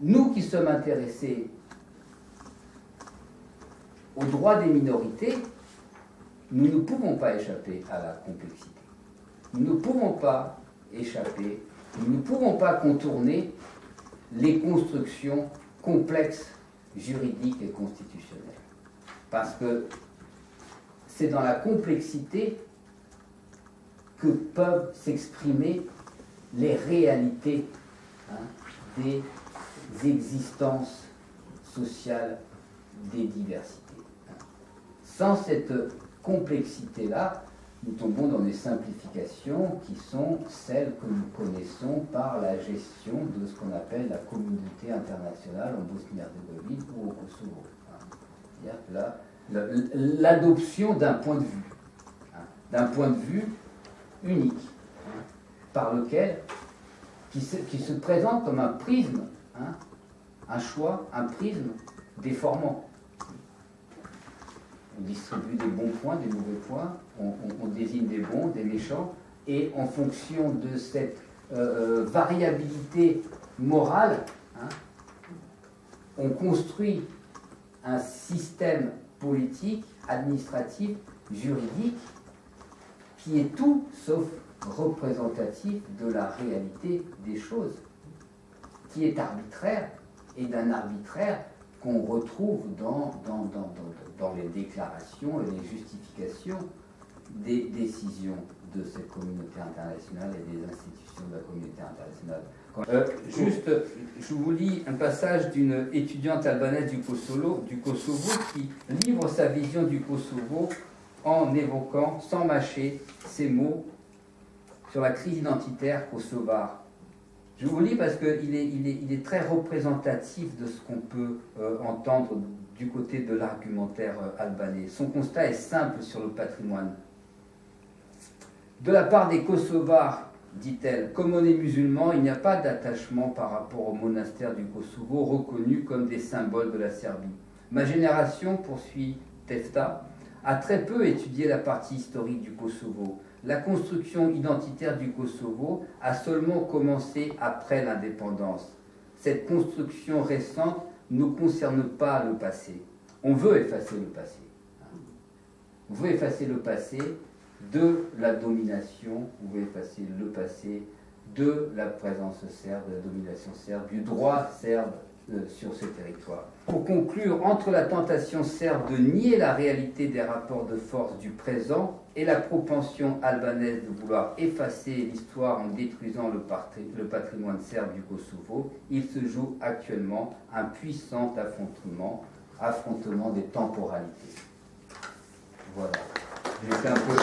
nous qui sommes intéressés aux droits des minorités, nous ne pouvons pas échapper à la complexité. Nous ne pouvons pas échapper, nous ne pouvons pas contourner les constructions complexes juridiques et constitutionnelles. Parce que c'est dans la complexité que peuvent s'exprimer les réalités des existences sociales, des diversités. Sans cette complexité-là, nous tombons dans des simplifications qui sont celles que nous connaissons par la gestion de ce qu'on appelle la communauté internationale en Bosnie-Herzégovine ou au Kosovo. C'est-à-dire que là, l'adoption d'un point de vue unique, par lequel, qui se présente comme un prisme, un choix, un prisme déformant. On distribue des bons points, des mauvais points, on désigne des bons, des méchants, et en fonction de cette variabilité morale, on construit un système politique, administratif, juridique, qui est tout sauf représentatif de la réalité des choses, qui est arbitraire, et d'un arbitraire qu'on retrouve dans les déclarations et les justifications des décisions de cette communauté internationale et des institutions de la communauté internationale. Je vous lis un passage d'une étudiante albanaise du Kosovo qui livre sa vision du Kosovo en évoquant, sans mâcher, ces mots sur la crise identitaire kosovare. Je vous lis parce qu'il est très représentatif de ce qu'on peut entendre du côté de l'argumentaire albanais. Son constat est simple sur le patrimoine. De la part des Kosovars, dit-elle, comme on est musulman, il n'y a pas d'attachement par rapport au monastère du Kosovo, reconnu comme des symboles de la Serbie. Ma génération, poursuit Tefta, a très peu étudié la partie historique du Kosovo. La construction identitaire du Kosovo a seulement commencé après l'indépendance. Cette construction récente ne concerne pas le passé. On veut effacer le passé. On veut effacer le passé de la domination, on veut effacer le passé de la présence serbe, de la domination serbe, du droit serbe sur ce territoire. Pour conclure, entre la tentation serbe de nier la réalité des rapports de force du présent et la propension albanaise de vouloir effacer l'histoire en détruisant le patrimoine serbe du Kosovo, il se joue actuellement un puissant affrontement des temporalités. Voilà. J'ai fait un peu...